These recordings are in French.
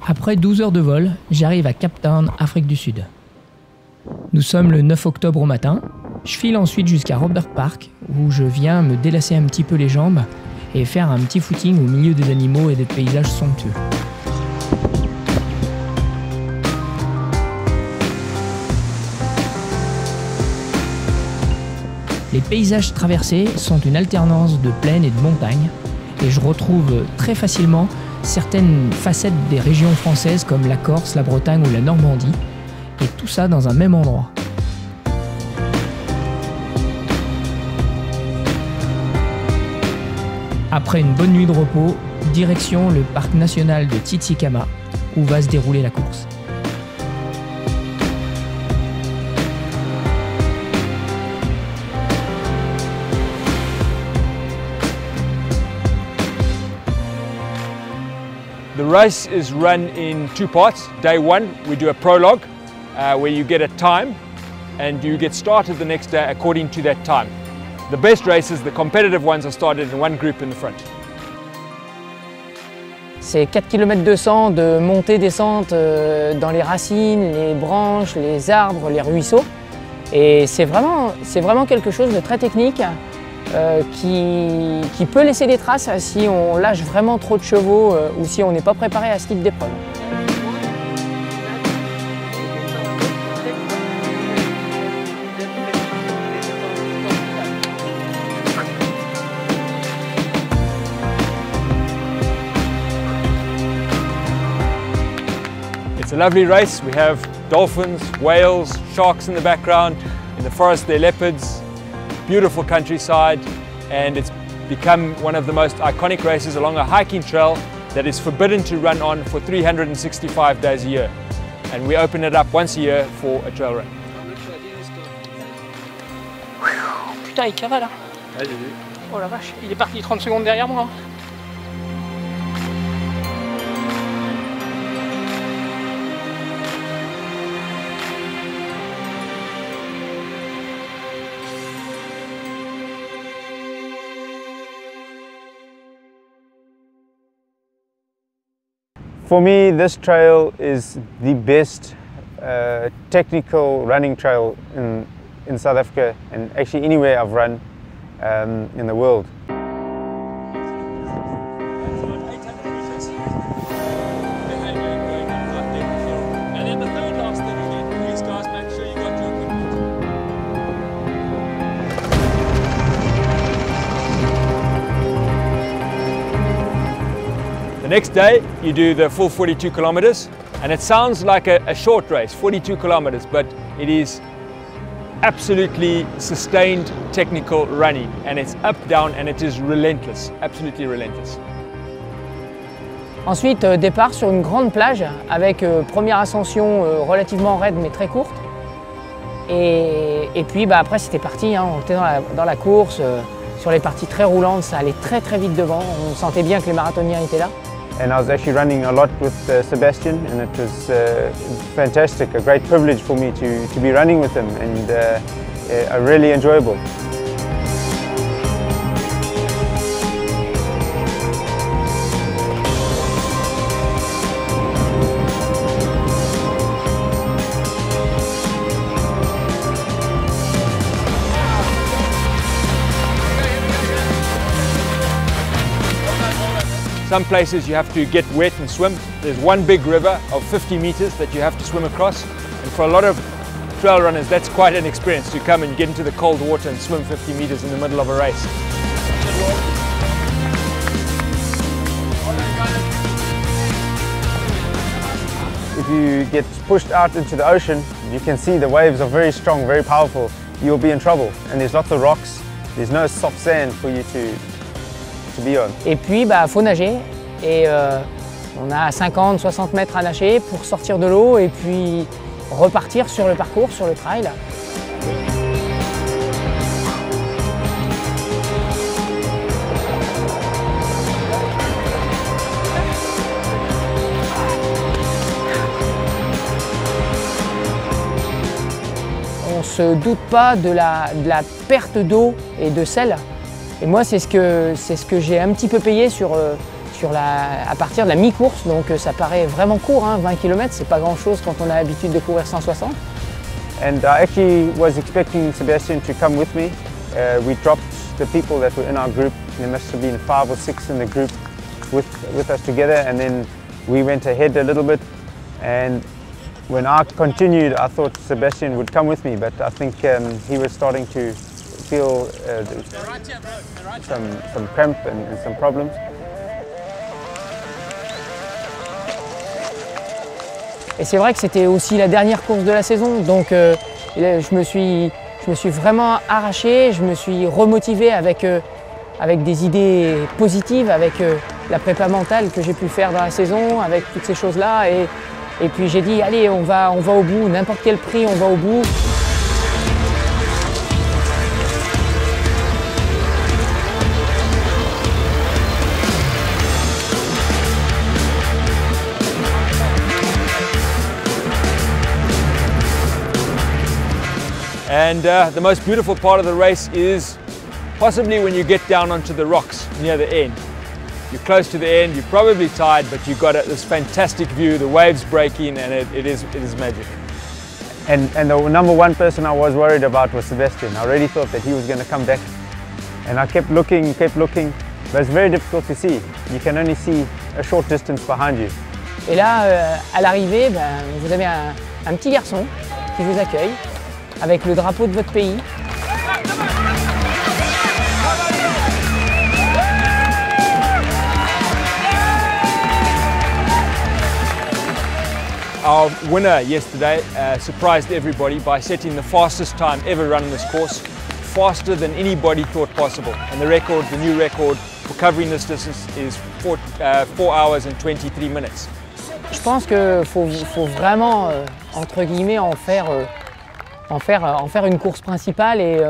Après 12 heures de vol, j'arrive à Cape Town, Afrique du Sud. Nous sommes le 9 octobre au matin. Je file ensuite jusqu'à Robert Park, où je viens me délasser un petit peu les jambes et faire un petit footing au milieu des animaux et des paysages somptueux. Les paysages traversés sont une alternance de plaine et de montagne, et je retrouve très facilement certaines facettes des régions françaises comme la Corse, la Bretagne ou la Normandie, et tout ça dans un même endroit. Après une bonne nuit de repos, direction le parc national de Tsitsikamma, où va se dérouler la course. The race is run in two parts. Day one, we do a prologue where you get a time and you get started the next day according to that time. The best races, the competitive ones, are started in one group in the front. C'est 4 km 200 de montée-descente dans les racines, les branches, les arbres, les ruisseaux. Et c'est vraiment quelque chose de très technique qui peut laisser des traces si on lâche vraiment trop de chevaux ou si on n'est pas préparé à ce type d'épreuve. It's a lovely race. We have dolphins, whales, sharks in the background. In the forest, there are leopards. Beautiful countryside, and it's become one of the most iconic races along a hiking trail that is forbidden to run on for 365 days a year. And we open it up once a year for a trail run. Putain, il cavale hein. Ouais, j'ai vu. Oh la vache, il est parti 30 secondes derrière moi. For me, this trail is the best technical running trail in South Africa and actually anywhere I've run in the world. The next day, you do the full 42 kilometers, and it sounds like a short race, 42 kilometers, but it is absolutely sustained technical running, and it's up, down, and it is relentless, absolutely relentless. Ensuite, départ sur une grande plage avec première ascension relativement raide mais très courte. Et puis après c'était parti, hein, on était dans la course, sur les parties très roulantes, ça allait très vite devant, on sentait bien que les marathoniens étaient là. And I was actually running a lot with Sebastian, and it was fantastic, a great privilege for me to be running with him, and really enjoyable. Some places you have to get wet and swim. There's one big river of 50 meters that you have to swim across. And for a lot of trail runners, that's quite an experience to come and get into the cold water and swim 50 meters in the middle of a race. If you get pushed out into the ocean, you can see the waves are very strong, very powerful. You'll be in trouble. And there's lots of rocks. There's no soft sand for you to be on. Et puis, faut nager. Et on a 50-60 mètres à nager pour sortir de l'eau et puis repartir sur le parcours, sur le trail. on ne se doute pas de la perte d'eau et de sel. Et moi, c'est ce que j'ai un petit peu payé à partir de la mi-course. Donc ça paraît vraiment court, hein, 20 km, c'est pas grand-chose quand on a l'habitude de courir 160. And I actually was expecting Sebastian to come with me. We dropped the people that were in our group. There must have been 5 or 6 in the group with us together, and then we went ahead a little bit. And when I continued, I thought Sebastian would come with me, but I think he was starting to feel some cramp and some problems. Et c'est vrai que c'était aussi la dernière course de la saison, donc je me suis vraiment arraché, je me suis remotivé avec des idées positives, avec la prépa mentale que j'ai pu faire dans la saison, avec toutes ces choses-là. Et puis j'ai dit, allez, on va au bout, n'importe quel prix, on va au bout. And the most beautiful part of the race is possibly when you get down onto the rocks near the end. You're close to the end, you're probably tired, but you've got this fantastic view, the waves breaking, and it is magic. And the number one person I was worried about was Sebastian. I already thought that he was going to come back. And I kept looking, but it's very difficult to see. You can only see a short distance behind you. Et là, à l'arrivée, vous avez un petit garçon qui vous accueille avec le drapeau de votre pays. Our winner yesterday surprised everybody by setting the fastest time ever run in this course, faster than anybody thought possible. And the new record for covering this distance is 4 hours and 23 minutes. Je pense qu'il faut vraiment, entre guillemets, en faire une course principale et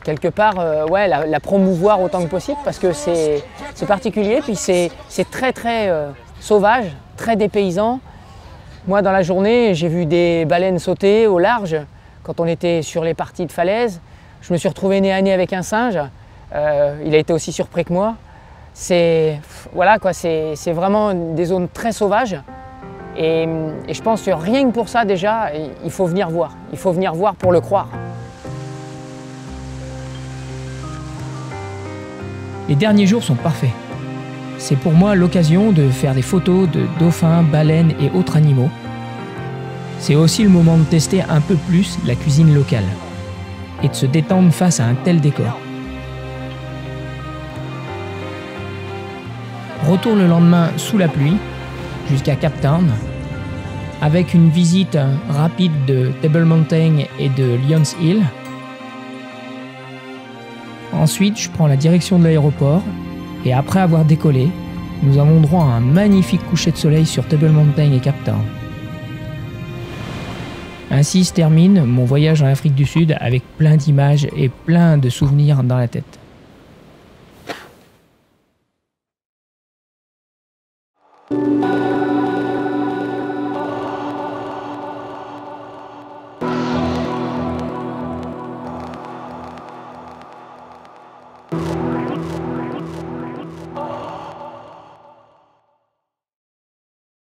quelque part ouais, la promouvoir autant que possible parce que c'est particulier, puis c'est très sauvage, très dépaysant. Moi, dans la journée, j'ai vu des baleines sauter au large quand on était sur les parties de falaise. Je me suis retrouvé nez à nez avec un singe. Il a été aussi surpris que moi. Voilà, quoi, c'est vraiment des zones très sauvages. Et je pense que rien que pour ça, déjà, il faut venir voir. Il faut venir voir pour le croire. Les derniers jours sont parfaits. C'est pour moi l'occasion de faire des photos de dauphins, baleines et autres animaux. C'est aussi le moment de tester un peu plus la cuisine locale et de se détendre face à un tel décor. Retour le lendemain sous la pluie jusqu'à Cape Town avec une visite rapide de Table Mountain et de Lyons Hill. Ensuite, je prends la direction de l'aéroport et après avoir décollé, nous avons droit à un magnifique coucher de soleil sur Table Mountain et Cape Town. Ainsi se termine mon voyage en Afrique du Sud avec plein d'images et plein de souvenirs dans la tête.